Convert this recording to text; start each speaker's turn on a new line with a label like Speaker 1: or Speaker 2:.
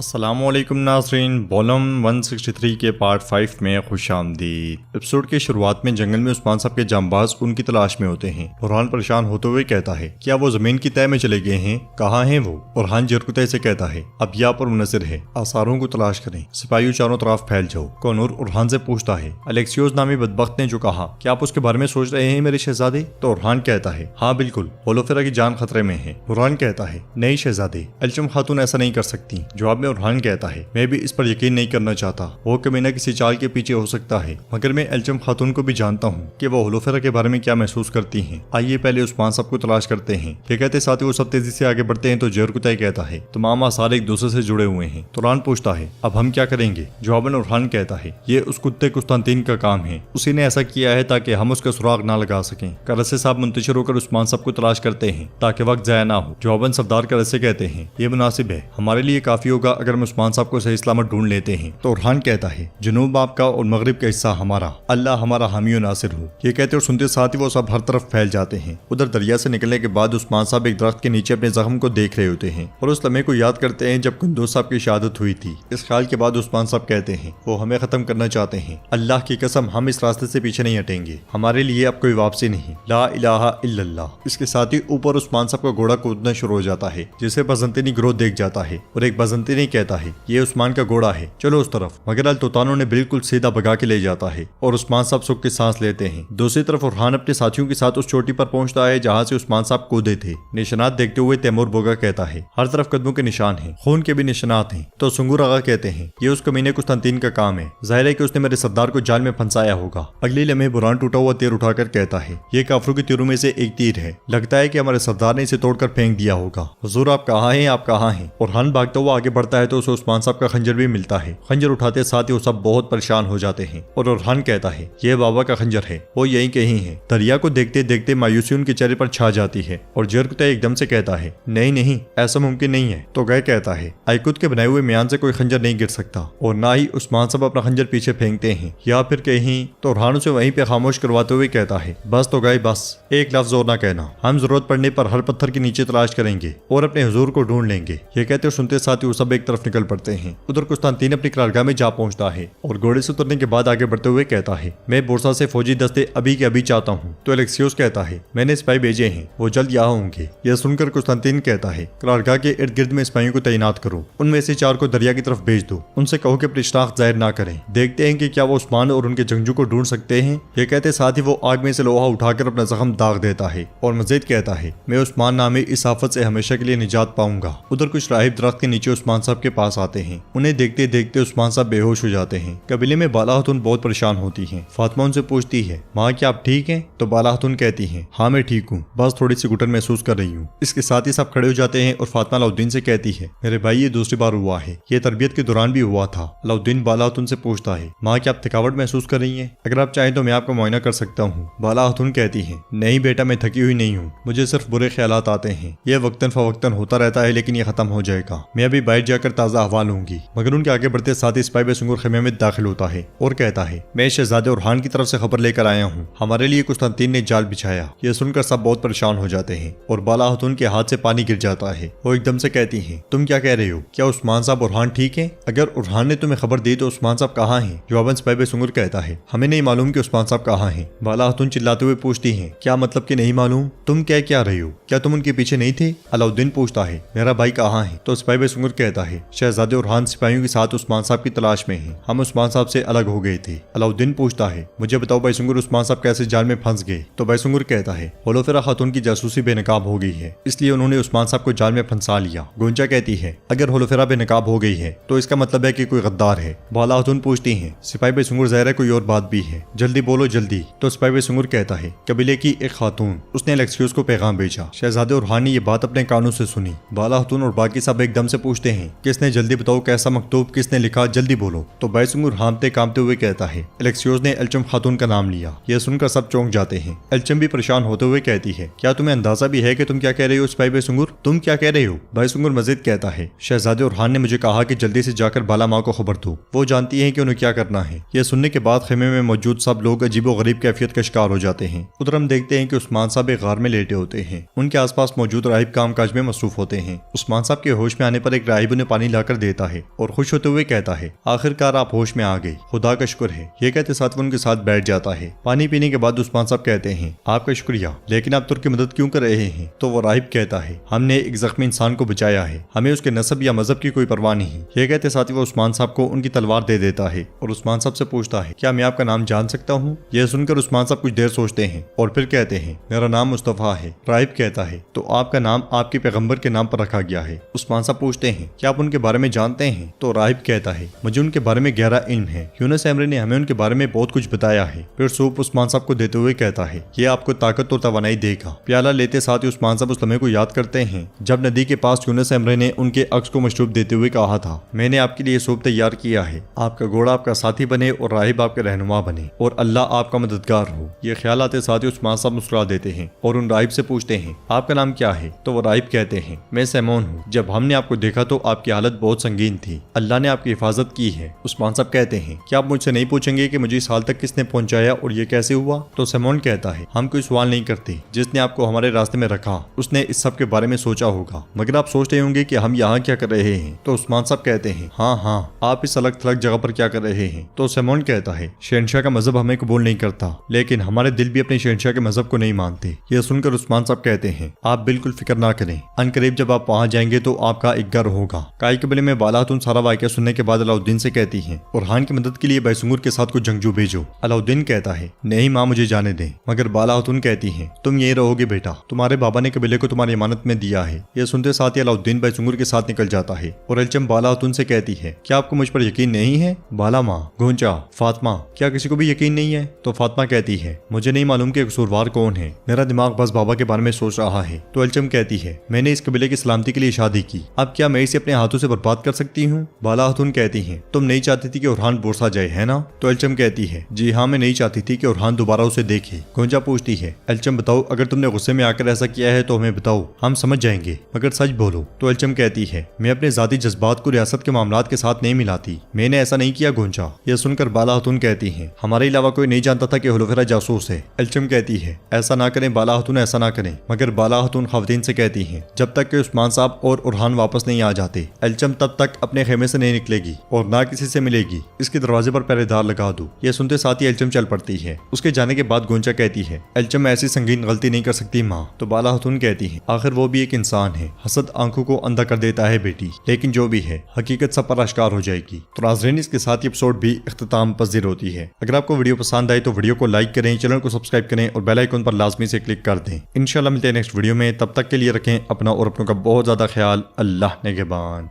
Speaker 1: अस्सलामुअलैकुम नाज़रीन, वॉल्यूम 163 के पार्ट 5 में खुशामदीद। एपिसोड की शुरुआत में जंगल में उस्मान साहब के जांबाज उनकी तलाश में होते हैं। बुरहान परेशान होते हुए कहता है, क्या वो जमीन की तह में चले गए हैं? कहाँ हैं वो? बुरहान जरकुतै से कहता है, अब यहाँ पर मुनसिर है, आसारों को तलाश करें, सिपाहियों चारों तरफ फैल जाओ। कॉनूर बुरहान से पूछता है, अलेक्सियोस नामी बदबख्त ने जो कहा, क्या आप उसके बारे में सोच रहे हैं मेरे शहजादे? तो बुरहान कहता है, हाँ बिल्कुल, होलोफेरा की जान खतरे में है। बुरहान कहता है, नहीं शहजादे, एल्चम खातून ऐसा नहीं कर सकती। जवाब में बुरहान कहता है, मैं भी इस पर यकीन नहीं करना चाहता, वो कमीना किसी चाल के पीछे हो सकता है, मगर मैं एल्चम खातून को भी जानता हूँ कि वो होलोफेरा के बारे में क्या महसूस करती हैं। आइए पहले उस्मान साहब को तलाश करते हैं। ये कहते साथ ही वो सब तेजी से आगे बढ़ते हैं तो जरकुतै कहता है, तमाम आसार एक दूसरे से जुड़े हुए हैं। तुरान पूछता है, अब हम क्या करेंगे? जवाब में बुरहान कहता है, ये उस कुत्ते कुस्तानतीन का काम है, उसी ने ऐसा किया है ताकि हम उसका सुराग ना लगा सकें। करसे साहब मुंतशिर होकर उस्मान साहब को तलाश करते हैं ताकि वक्त जाया ना हो। जवाबन सरदार करसे कहते हैं, ये मुनासिब है, हमारे लिए काफी होगा अगर हम उस्मान साहब को सही सलामत ढूंढ लेते हैं। तो बुरहान कहता है, जनूब आपका और मगरिब का हिस्सा हमारा, अल्लाह हमारा हामी नासिर हो। ये कहते और सुनते साथ ही वो सब हर तरफ फैल जाते हैं। उधर दरिया से निकलने के बाद उस्मान साहब एक दरख्त के नीचे अपने जख्म को देख रहे होते हैं और उस लम्हे को याद करते हैं जब कुंदूज साहब की शहादत हुई थी। इस ख्याल के बाद उस्मान साहब कहते हैं, वो हमें खत्म करना चाहते हैं, अल्लाह की कसम हम इस रास्ते से पीछे नहीं हटेंगे, हमारे लिए अब कोई वापसी नहीं, ला इलाहा इल्लल्लाह। इसके साथ ही ऊपर उस्मान साहब का घोड़ा कूदना शुरू हो जाता है, जिसे बजंतीनी ग्रोह देख जाता है और एक बजंतीनी कहता है, ये उस्मान का घोड़ा है, चलो उस तरफ। मगर अल तोतानो ने बिल्कुल सीधा भगा के ले जाता है और उस्मान साहब सुख की सांस लेते हैं। दूसरी तरफ बुरहान अपने साथियों के साथ उस चोटी पर पहुंचता है जहां से उस्मान साहब कूदे थे। निशानात देखते हुए तैमूर बोगा कहता है, हर तरफ कदमों के निशान हैं, खून के भी निशानात हैं। तो सुंगूर आगा कहते हैं, ये उस कमीने कुस्तानतीन का काम है, जाहिर है कि उसने मेरे सरदार को जाल में फंसाया होगा। अगले लम्हे बुरहान टूटा हुआ तीर उठाकर कहता है, ये काफरों के तीरों में से एक तीर है, लगता है कि हमारे सरदार ने इसे तोड़कर फेंक दिया होगा। हुजूर आप कहाँ हैं, आप कहाँ हैं? बुरहान भागता हुआ आगे बढ़ता है तो उसे उस्मान साहब का खंजर भी मिलता है। खंजर उठाते साथ ही वो सब बहुत परेशान हो जाते हैं और बुरहान कहता है, ये बाबा का खंजर है, वो यहीं कहीं है। दरिया को देखते देखते मायूसी उनके चेहरे पर छा जाती है और जरकुतै एकदम से कहता है, नहीं नहीं, ऐसा मुमकिन नहीं है। तो गए कहता है, आइकुत के बनाए हुए म्यान से कोई खंजर नहीं गिर सकता और ना ही उस्मान साहब अपना खंजर पीछे फेंकते हैं या फिर कहीं। तो बुरहान उसे वहीं पे खामोश करवाते हुए कहता है, बस तो गए, बस एक लफ्ज और ना कहना, हम जरूरत पड़ने पर हर पत्थर के नीचे तलाश करेंगे और अपने हुजूर को ढूंढ लेंगे। ये कहते और सुनते साथ ही वो सब एक तरफ निकल पड़ते हैं। उधर कुस्तानतीन अपनी करारगाह में जा पहुंचता है और घोड़े से उतरने के बाद आगे बढ़ते हुए कहता है, मैं बोरसा से फौजी दस्ते अभी के अभी चाहता हूँ। तो एलेक्सियोस कहता है, मैंने सिपाही भेजे हैं, वो जल्द यहाँ होंगे। यह सुनकर कुस्तानतीन कहता है, करारगाह के इर्द गिर्द में सिपाहियों को तैनात करो, उनमें से 4 को दरिया की तरफ भेज दो, उनसे कहो कि अपनी शनाख्त जाहिर ना करें, देखते हैं कि क्या वो उस्मान और उनके जंगजू को ढूंढ सकते हैं। ये कहते साथ ही वो आग में से लोहा उठाकर अपना जख्म दाग देता है और मजीद कहता है, मैं उस्मान नामी इस आफत से हमेशा के लिए निजात पाऊंगा। उधर कुछ राहिब दरख्त के नीचे उस्मान साहब के पास आते हैं। उन्हें देखते देखते उस्मान साहब बेहोश हो जाते हैं। कबीले में बाला खातून बहुत परेशान होती हैं। फातिमा उनसे पूछती है, माँ क्या आप ठीक हैं? तो बाला खातून कहती हैं, हाँ मैं ठीक हूँ, बस थोड़ी सी घुटन महसूस कर रही हूँ। इसके साथ ही सब खड़े हो जाते हैं और फातिमा अलाउद्दीन से कहती है, मेरे भाई ये दूसरी बार हुआ है, ये तरबियत के दौरान भी हुआ था। अलाउद्दीन बाला खातून से पूछता है, माँ क्या आप थकावट महसूस कर रही हैं? अगर आप चाहें तो मैं आपका मुआयना कर सकता हूँ। बाला खातून कहती है, नहीं बेटा मैं थकी हुई नहीं हूँ, मुझे सिर्फ बुरे ख्यालात आते हैं, यह वक्तन फवक्तन होता रहता है लेकिन ये खत्म हो जाएगा, मैं अभी बाहर जाकर ताज़ा हवा लूंगी। मगर उनके आगे बढ़ते साथ ही सिपाही बेसुंगुर खेमे में दाखिल होता है और कहता है, मैं शहजादे बुरहान की तरफ से खबर लेकर आया हूँ, हमारे लिए कुस्तानतीन ने जाल बिछाया। यह सुनकर सब बहुत परेशान हो जाते हैं और बाला खातून के हाथ से पानी गिर जाता है। वो एकदम से कहती हैं, तुम क्या कह रहे हो? क्या उस्मान साहब बुरहान ठीक है? अगर बुरहान ने तुम्हें खबर दी तो उस्मान साहब कहाँ हैं? जवाबन सिपाही बेसुंगुर कहता है, हमें नहीं मालूम कि उस्मान साहब कहाँ हैं। बाला खातून चिल्लाते हुए पूछती है, क्या मतलब कि नहीं मालूम? तुम क्या रही हो? क्या तुम उनके पीछे नहीं थे? अलाउद्दीन पूछता है, मेरा भाई कहाँ है? तो सिपाही बेसुंगुर कहता है, शहजादे बुरहान सिपाहियों के साथ उस्मान साहब की तलाश में हैं, हम उस्मान साहब से अलग हो गए थे। अलाउद्दीन पूछता है, मुझे बताओ बैसुंगुर उस्मान साहब कैसे जाल में फंस गए? तो बैसुंगुर कहता है, होलोफेरा खातून की जासूसी बेनकाब हो गई है, इसलिए उन्होंने उस्मान साहब को जाल में फंसा लिया। गुंजा कहती है, अगर होलोफेरा बेनकाब हो गई है तो इसका मतलब है कि कोई गद्दार है। बाला खातून पूछती है, सिपाही बैसुंगुर ज़ाहिर है कोई और बात भी है, जल्दी बोलो जल्दी। तो सिपाही बैसुंगुर कहता है, कबीले की एक खातून, उसने एलेक्सियोस को पैगाम भेजा। शहजादे बुरहान ने ये बात अपने कानों से सुनी। बाला खातून और बाकी सब एकदम से पूछते हैं, किसने? जल्दी बताओ कैसा मकतूब, किसने लिखा, जल्दी बोलो। तो बैसुंगुर हामते कामते हुए कहता है, एलेक्सियोस ने एल्चम खातून का नाम लिया। यह सुनकर सब चौंक जाते हैं। एल्चम भी परेशान होते हुए कहती है, क्या तुम्हें अंदाजा भी है कि तुम क्या कह रहे हो सिपाही बैसुंगुर? तुम क्या कह रहे हो? बैसुंगुर मजीद कहता है, शहजादे बुरहान ने मुझे कहा कि जल्दी से जाकर बाला माँ को खबर दो, वो जानती है कि उन्हें क्या करना है। यह सुनने के बाद खेमे में मौजूद सब लोग अजीबो गरीब कैफियत का शिकार हो जाते हैं। उधर हम देखते हैं कि उस्मान साहब एक गार में लेटे होते हैं। उनके आसपास मौजूद राहिब कामकाज में मसरूफ होते हैं। उस्मान साहब के होश में आने पर एक राहिब उन्हें पानी लाकर देता है और खुश होते हुए कहता है, आखिरकार आप होश में आ गए, खुदा का शुक्र है। ये कहते साथ वो उनके साथ बैठ जाता है। पानी पीने के बाद उस्मान साहब कहते हैं, आपका शुक्रिया, लेकिन आप तुर्क की मदद क्यों कर रहे हैं? तो वो राहिब कहता है, हमने एक जख्मी इंसान को बचाया है, हमें उसके नस्ब या मजहब की कोई परवाह नहीं। ये कहते साथ ही वो उस्मान साहब को उनकी तलवार दे देता है और उस्मान साहब से पूछता है, क्या मैं आपका नाम जान सकता हूँ? यह सुनकर उस्मान साहब कुछ देर सोचते हैं और फिर कहते हैं, मेरा नाम मुस्तफा है। राहिब कहता है, तो आपका नाम आपके पैगंबर के नाम पर रखा गया है। उस्मान साहब पूछते हैं, क्या आप उनके बारे में जानते हैं? तो राहिब कहता है, मुझे उनके बारे में गहरा इल्म है, यूनुस एमरी ने हमें उनके बारे में बहुत कुछ बताया है। फिर सूप उस्मान साहब को देते हुए कहता है, ये आपको ताकत और तवानाई देगा। प्याला लेते साथ ही उस्मान साहब उस लम्हे को याद करते हैं जब नदी के पास यूनुस एमरी ने उनके अक्स को मशरूब देते हुए कहा था, मैंने आपके लिए सूप तैयार किया है, आपका घोड़ा आपका साथी बने और राहिब आपके रहनुमा बने और अल्लाह आपका मददगार हो। ये ख्याल आते साथ ही उस्मान साहब मुस्कुरा देते हैं और उन राहिब से पूछते हैं, आपका नाम क्या है? तो वो राहिब कहते हैं, मैं सैमोन हूँ। जब हमने आपको देखा तो आपकी हालत बहुत संगीन थी, अल्लाह ने आपकी हिफाजत की है। उस्मान साहब कहते हैं, क्या आप मुझसे नहीं पूछेंगे कि मुझे इस हाल तक किसने पहुंचाया और ये कैसे हुआ? तो सैमोन कहता है, हम कोई सवाल नहीं करते, जिसने आपको हमारे रास्ते में रखा उसने इस सब के बारे में सोचा होगा, मगर आप सोच रहे होंगे कि हम यहाँ क्या कर रहे हैं। तो उस्मान साहब कहते हैं, हाँ, आप इस अलग थलग जगह पर क्या कर रहे हैं? तो सैमोन कहता है, शहंशाह का मजहब हमें कबूल नहीं करता, लेकिन हमारे दिल भी अपने शहंशाह के मजहब को नहीं मानते। यह सुनकर उस्मान साहब कहते हैं, आप बिल्कुल फिक्र ना करें, अनकरीब जब आप वहाँ जाएंगे तो आपका एक घर होगा। काई कबीले में बाला खातून सारा वाक़या सुनने के बाद अलाउद्दीन से कहती है, बुरहान की मदद के लिए बैसुंगुर के साथ कुछ जंगजू भेजो। अलाउद्दीन कहता है, नहीं माँ, मुझे जाने दें। मगर बाला खातून कहती है, तुम यही रहोगे बेटा, तुम्हारे बाबा ने कबीले को तुम्हारी इमानत में दिया है। यह सुनते साथ ही अलाउद्दीन बैसुंगुर के साथ निकल जाता है और अलचम बाला खातून से कहती है, क्या आपको मुझ पर यकीन नहीं है? बाला माँ, गोंचा, फातिमा, क्या किसी को भी यकीन नहीं है? तो फातिमा कहती है, मुझे नहीं मालूम कि कसूरवार कौन है, मेरा दिमाग बस बाबा के बारे में सोच रहा है। तो अलचम कहती है, मैंने इस कबीले की सलामती के लिए शादी की, अब क्या मैं इसे अपने हाथों से बर्बाद कर सकती हूँ? बाला खातून कहती है, तुम नहीं चाहती थी कि उरहान बोरसा जाए, है ना? तो अलचम कहती है, जी हाँ, मैं नहीं चाहती थी कि उरहान दोबारा उसे देखे। गोंजा पूछती है, अलचम बताओ, अगर तुमने गुस्से में आकर ऐसा किया है तो हमें बताओ, हम समझ जाएंगे, मगर सच बोलो। तो अलचम कहती है, मैं अपने जाती जज्बात को रियासत के मामलात के साथ नहीं मिलाती, मैंने ऐसा नहीं किया गोंजा। यह सुनकर बाला खातून कहती है, हमारे अलावा कोई नहीं जानता था कि हुलफेरा जासूस है। अलचम कहती है, ऐसा ना करें बाला खातून, ऐसा ना करें। मगर बाला खातून खवातीन से कहती है, जब तक कि उस्मान साहब और उरहान वापस नहीं आ जाते, अलचम तब तक अपने खेमे से नहीं निकलेगी और ना किसी से मिलेगी, इसके दरवाजे पर पहरेदार लगा दो। यह सुनते साथ ही अलचम चल पड़ती है। उसके जाने के बाद गोंचा कहती है, अलचम ऐसी संगीन गलती नहीं कर सकती माँ। तो बाला खातून कहती है, आखिर वो भी एक इंसान है, हसद आंखों को अंधा कर देता है बेटी, लेकिन जो भी है हकीकत सब पर आश्कार हो जाएगी। तो नाज़रीन, इसके साथ ही एपिसोड भी इख्तिताम पज़ीर होती है। अगर आपको वीडियो पसंद आए तो वीडियो को लाइक करें, चैनल को सब्सक्राइब करें और बेल आइकन पर लाजमी से क्लिक कर दें। इंशाल्लाह मिलते हैं नेक्स्ट वीडियो में, तब तक के लिए रखें अपना और अपनों का बहुत ज्यादा ख्याल। अल्लाह निगहबान।